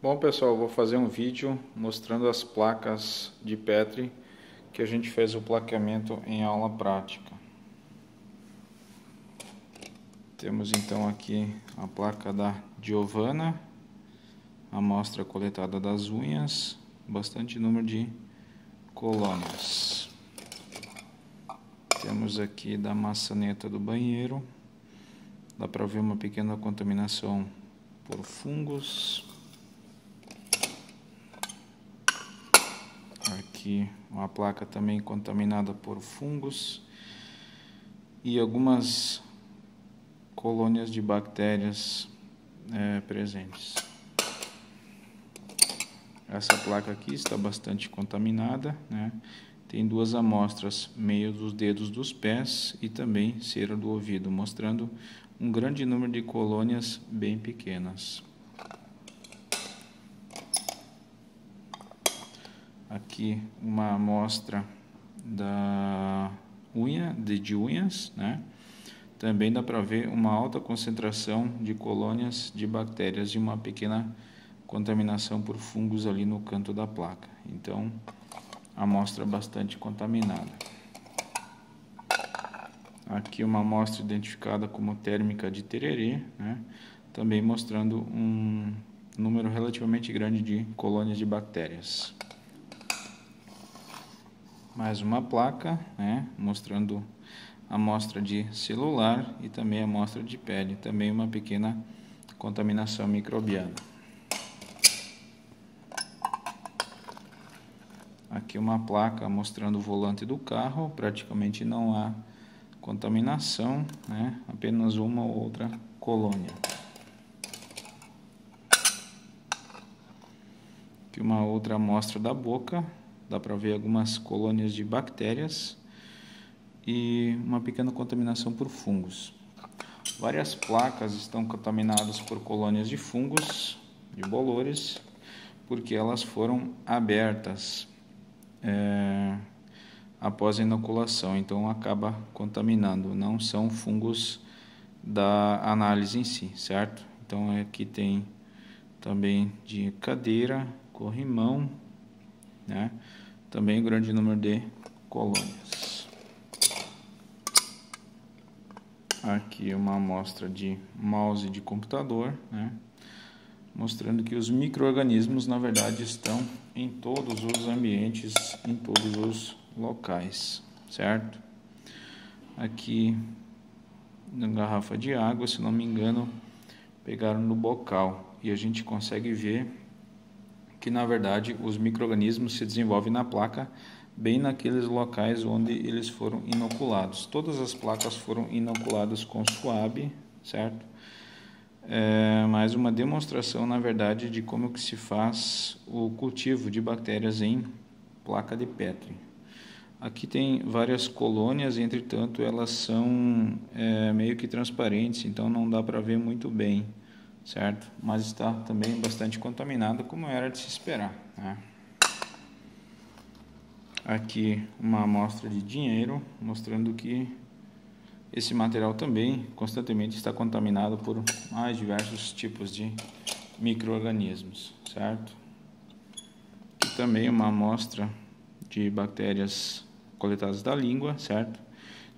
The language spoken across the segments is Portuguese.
Bom, pessoal, eu vou fazer um vídeo mostrando as placas de Petri que a gente fez o plaqueamento em aula prática. Temos então aqui a placa da Giovanna, amostra coletada das unhas, bastante número de colônias. Temos aqui da maçaneta do banheiro, dá para ver uma pequena contaminação por fungos. Aqui uma placa também contaminada por fungos e algumas colônias de bactérias presentes. Essa placa aqui está bastante contaminada, né? Tem duas amostras, meio dos dedos dos pés e também cera do ouvido, mostrando um grande número de colônias bem pequenas. Aqui uma amostra da unha, de unhas, né? Também dá para ver uma alta concentração de colônias de bactérias e uma pequena contaminação por fungos ali no canto da placa. Então, amostra bastante contaminada. Aqui uma amostra identificada como térmica de tererê, né? Também mostrando um número relativamente grande de colônias de bactérias. Mais uma placa, né, mostrando a amostra de celular e também a amostra de pele, também uma pequena contaminação microbiana. Aqui uma placa mostrando o volante do carro, praticamente não há contaminação, né, apenas uma ou outra colônia. Aqui uma outra amostra da boca. Dá para ver algumas colônias de bactérias e uma pequena contaminação por fungos. Várias placas estão contaminadas por colônias de fungos, de bolores, porque elas foram abertas após a inoculação, então acaba contaminando. Não são fungos da análise em si, certo? Então aqui tem também de cadeira, corrimão, né? Também um grande número de colônias. Aqui uma amostra de mouse de computador, né? Mostrando que os micro-organismos na verdade estão em todos os ambientes, em todos os locais, certo? Aqui na garrafa de água, se não me engano, pegaram no bocal e a gente consegue ver que na verdade os micro-organismos se desenvolvem na placa bem naqueles locais onde eles foram inoculados. Todas as placas foram inoculadas com suave, certo? Mais uma demonstração na verdade de como que se faz o cultivo de bactérias em placa de Petri. Aqui tem várias colônias, entretanto elas são meio que transparentes, então não dá para ver muito bem, certo? Mas está também bastante contaminado, como era de se esperar, né? Aqui uma amostra de dinheiro, mostrando que esse material também constantemente está contaminado por mais diversos tipos de micro-organismos, certo? Aqui também uma amostra de bactérias coletadas da língua, certo?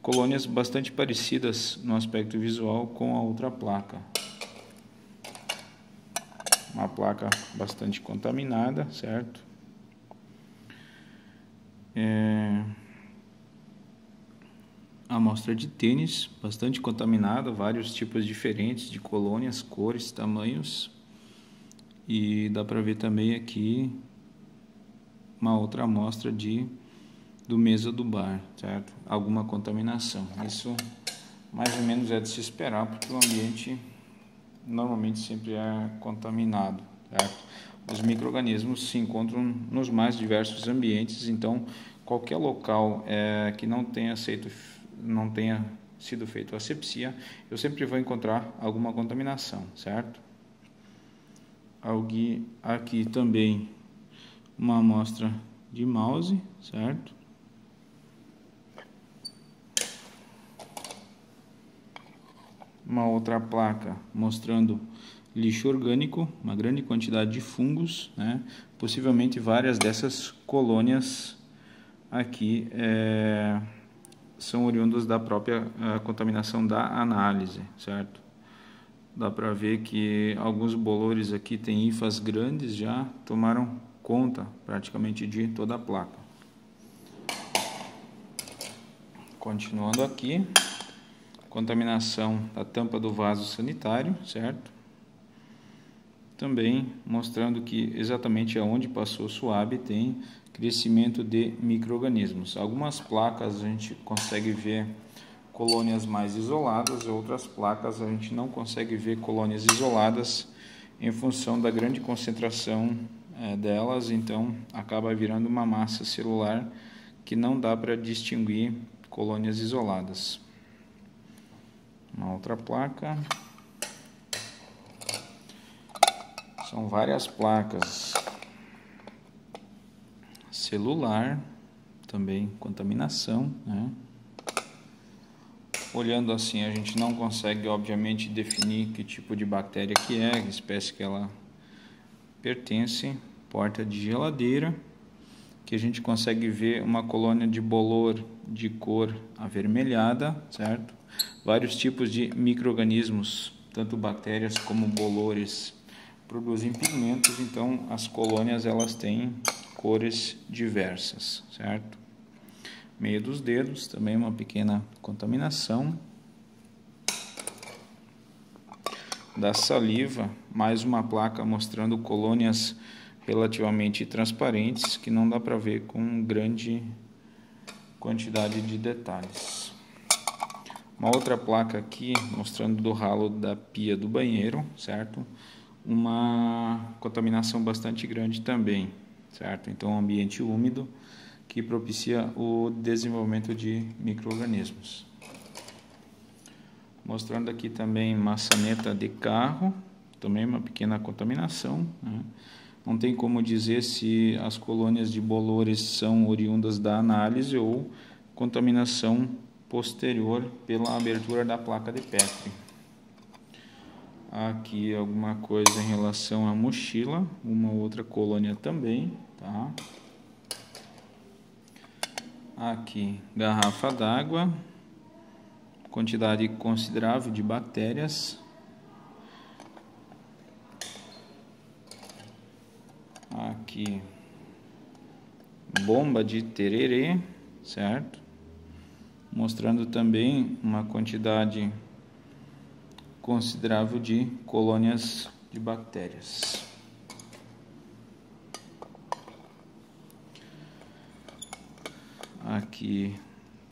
Colônias bastante parecidas no aspecto visual com a outra placa. Uma placa bastante contaminada, certo? Amostra de tênis, bastante contaminada, vários tipos diferentes de colônias, cores, tamanhos. E dá para ver também aqui uma outra amostra do mesa do bar, certo? Alguma contaminação. Isso mais ou menos é de se esperar, porque o ambiente normalmente sempre é contaminado, certo? Os micro-organismos se encontram nos mais diversos ambientes, então qualquer local que não tenha sido feito asepsia, eu sempre vou encontrar alguma contaminação, certo? Aqui também uma amostra de mouse, certo? Uma outra placa mostrando lixo orgânico, uma grande quantidade de fungos, né? Possivelmente várias dessas colônias aqui são oriundas da própria contaminação da análise, certo? Dá para ver que alguns bolores aqui têm hifas grandes, já tomaram conta praticamente de toda a placa. Continuando aqui, contaminação da tampa do vaso sanitário, certo? Também mostrando que exatamente aonde passou o suave tem crescimento de micro-organismos. Algumas placas a gente consegue ver colônias mais isoladas, outras placas a gente não consegue ver colônias isoladas em função da grande concentração delas, então acaba virando uma massa celular que não dá para distinguir colônias isoladas. Uma outra placa. São várias placas. Celular, também contaminação, né? Olhando assim, a gente não consegue, obviamente, definir que tipo de bactéria que é, que espécie que ela pertence. Porta de geladeira, que a gente consegue ver uma colônia de bolor de cor avermelhada, certo? Vários tipos de micro-organismos, tanto bactérias como bolores, produzem pigmentos, então as colônias elas têm cores diversas, certo? Meio dos dedos, também uma pequena contaminação. Da saliva, mais uma placa mostrando colônias relativamente transparentes, que não dá para ver com grande quantidade de detalhes. Uma outra placa aqui mostrando do ralo da pia do banheiro, certo? Uma contaminação bastante grande também, certo? Então, um ambiente úmido que propicia o desenvolvimento de micro-organismos. Mostrando aqui também maçaneta de carro, também uma pequena contaminação, né? Não tem como dizer se as colônias de bolores são oriundas da análise ou contaminação posterior pela abertura da placa de Petri. Aqui alguma coisa em relação à mochila, uma outra colônia também, tá? Aqui garrafa d'água, quantidade considerável de bactérias. Aqui bomba de tererê, certo? Mostrando também uma quantidade considerável de colônias de bactérias. Aqui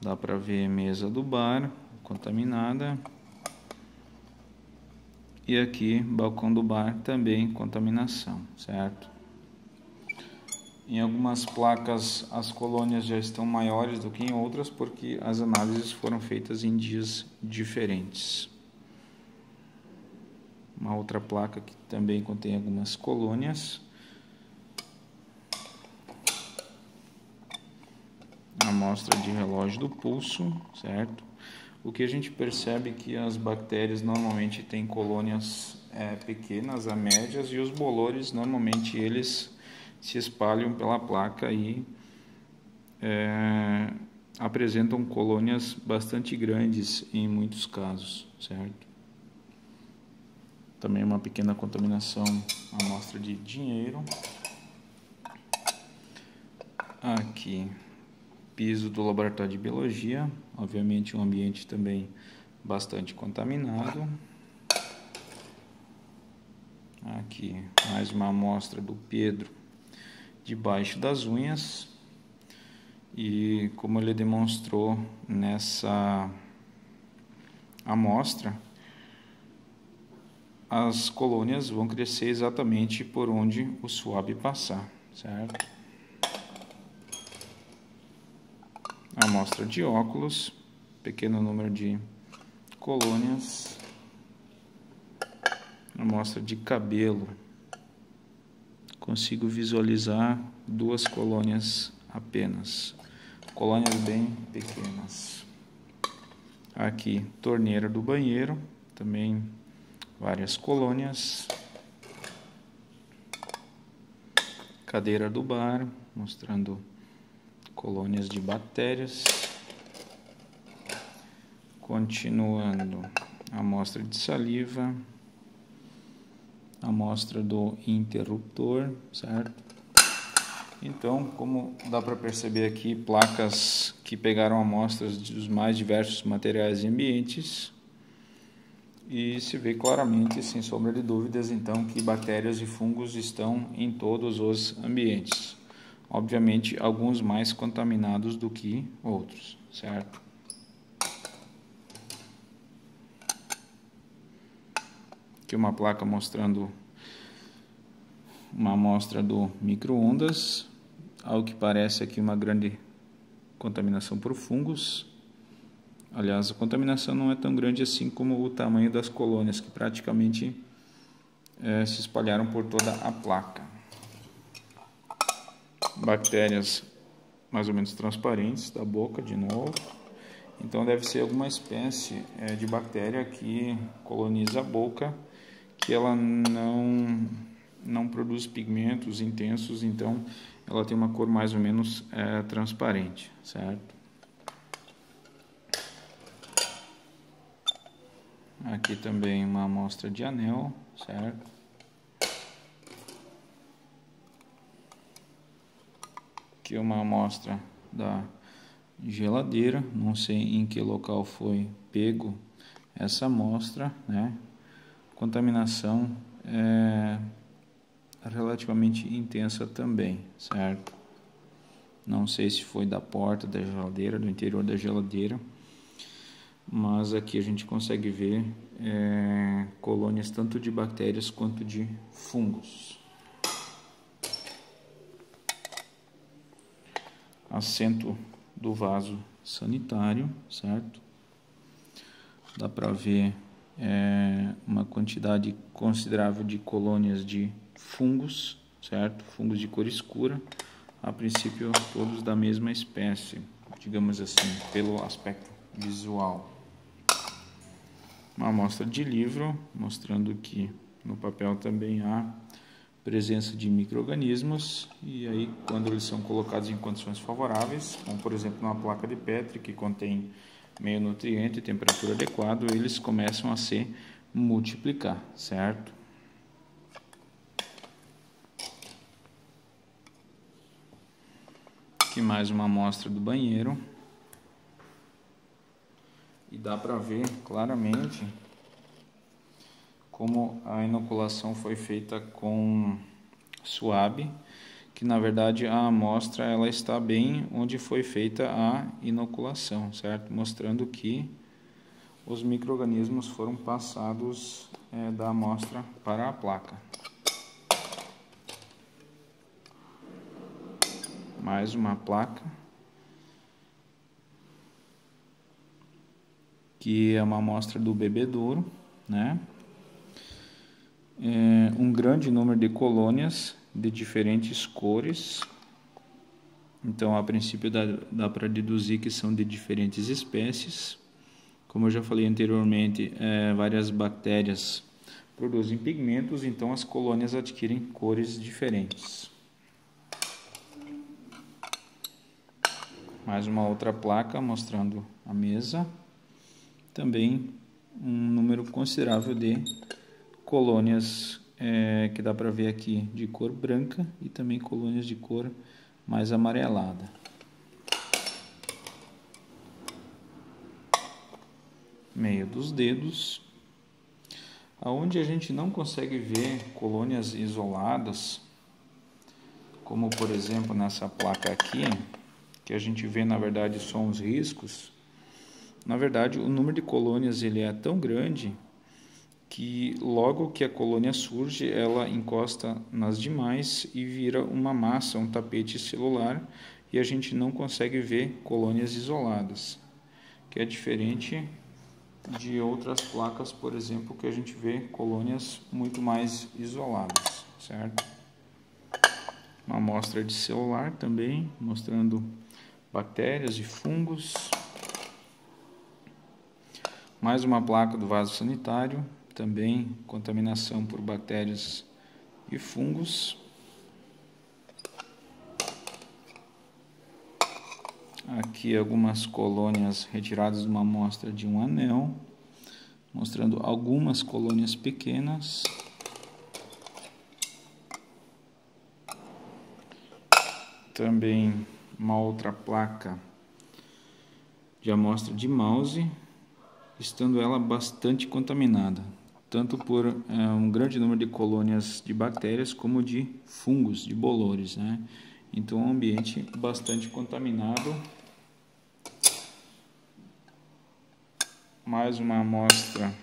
dá para ver mesa do bar contaminada. E aqui balcão do bar também contaminação, certo? Em algumas placas as colônias já estão maiores do que em outras porque as análises foram feitas em dias diferentes. Uma outra placa que também contém algumas colônias. Amostra de relógio do pulso, certo? O que a gente percebe é que as bactérias normalmente têm colônias pequenas a médias e os bolores normalmente eles se espalham pela placa e apresentam colônias bastante grandes em muitos casos, certo? Também uma pequena contaminação, amostra de dinheiro. Aqui, piso do laboratório de biologia, obviamente um ambiente também bastante contaminado. Aqui, mais uma amostra do Pedro debaixo das unhas. E como ele demonstrou nessa amostra, as colônias vão crescer exatamente por onde o suave passar, certo? Amostra de óculos, pequeno número de colônias. Amostra de cabelo, consigo visualizar 2 colônias apenas, colônias bem pequenas. Aqui, torneira do banheiro, também várias colônias. Cadeira do bar, mostrando colônias de bactérias. Continuando, amostra de saliva, amostra do interruptor, certo? Então, como dá para perceber aqui, placas que pegaram amostras dos mais diversos materiais e ambientes, e se vê claramente, sem sombra de dúvidas, então, que bactérias e fungos estão em todos os ambientes. Obviamente, alguns mais contaminados do que outros, certo? Aqui uma placa mostrando uma amostra do micro-ondas, ao que parece aqui uma grande contaminação por fungos. Aliás, a contaminação não é tão grande assim como o tamanho das colônias, que praticamente se espalharam por toda a placa. Bactérias mais ou menos transparentes da boca, de novo. Então deve ser alguma espécie de bactéria que coloniza a boca, que ela não produz pigmentos intensos, então ela tem uma cor mais ou menos transparente, certo? Aqui também uma amostra de anel, certo? Aqui uma amostra da geladeira, não sei em que local foi pego essa amostra, né? Contaminação relativamente intensa também, certo? Não sei se foi da porta da geladeira, do interior da geladeira, mas aqui a gente consegue ver colônias tanto de bactérias quanto de fungos. Assento do vaso sanitário, certo? Dá para ver uma quantidade considerável de colônias de fungos, certo? Fungos de cor escura, a princípio todos da mesma espécie, digamos assim, pelo aspecto visual. Uma amostra de livro, mostrando que no papel também há presença de micro-organismos, e aí quando eles são colocados em condições favoráveis, como por exemplo numa placa de Petri que contém meio nutriente e temperatura adequada, eles começam a se multiplicar, certo? Aqui mais uma amostra do banheiro, e dá para ver claramente como a inoculação foi feita com suave, que na verdade a amostra ela está bem onde foi feita a inoculação, certo? Mostrando que os micro-organismos foram passados da amostra para a placa. Mais uma placa, que é uma amostra do bebedouro, né? Um grande número de colônias de diferentes cores. Então, a princípio, dá para deduzir que são de diferentes espécies. Como eu já falei anteriormente, várias bactérias produzem pigmentos, então as colônias adquirem cores diferentes. Mais uma outra placa mostrando a mesa. Também um número considerável de colônias que dá para ver aqui de cor branca e também colônias de cor mais amarelada. Meio dos dedos, aonde a gente não consegue ver colônias isoladas, como por exemplo nessa placa aqui, que a gente vê na verdade só uns riscos. Na verdade, o número de colônias ele é tão grande que logo que a colônia surge, ela encosta nas demais e vira uma massa, um tapete celular, e a gente não consegue ver colônias isoladas, que é diferente de outras placas, por exemplo, que a gente vê colônias muito mais isoladas, certo? Uma amostra de celular também, mostrando bactérias e fungos. Mais uma placa do vaso sanitário, também contaminação por bactérias e fungos. Aqui algumas colônias retiradas de uma amostra de um anel, mostrando algumas colônias pequenas. Também uma outra placa de amostra de mouse, estando ela bastante contaminada, tanto por um grande número de colônias de bactérias como de fungos, de bolores, né? Então, um ambiente bastante contaminado. Mais uma amostra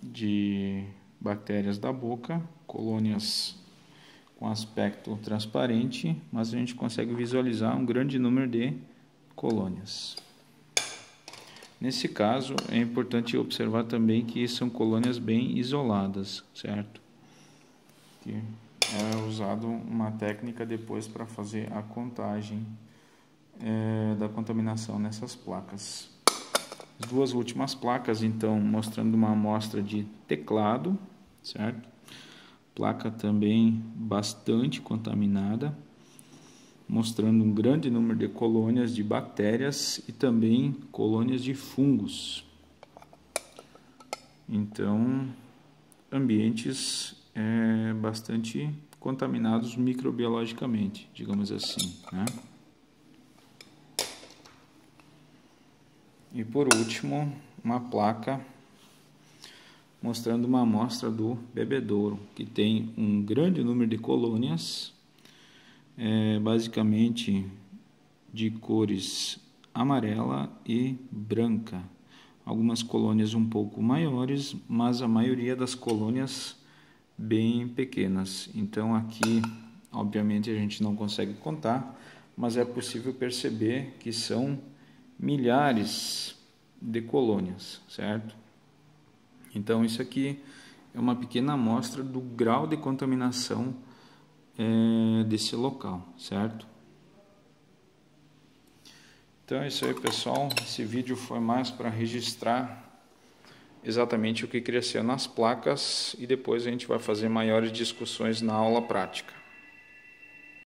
de bactérias da boca, colônias com aspecto transparente, mas a gente consegue visualizar um grande número de colônias. Nesse caso, é importante observar também que são colônias bem isoladas, certo? Que é usado uma técnica depois para fazer a contagem da contaminação nessas placas. As duas últimas placas, então, mostrando uma amostra de teclado, certo? Placa também bastante contaminada, mostrando um grande número de colônias de bactérias e também colônias de fungos. Então, ambientes bastante contaminados microbiologicamente, digamos assim, né? E por último, uma placa mostrando uma amostra do bebedouro, que tem um grande número de colônias, basicamente de cores amarela e branca. Algumas colônias um pouco maiores, mas a maioria das colônias bem pequenas. Então aqui, obviamente, a gente não consegue contar, mas é possível perceber que são milhares de colônias, certo? Então isso aqui é uma pequena amostra do grau de contaminação desse local, certo? Então é isso aí, pessoal. Esse vídeo foi mais para registrar exatamente o que cresceu nas placas e depois a gente vai fazer maiores discussões na aula prática.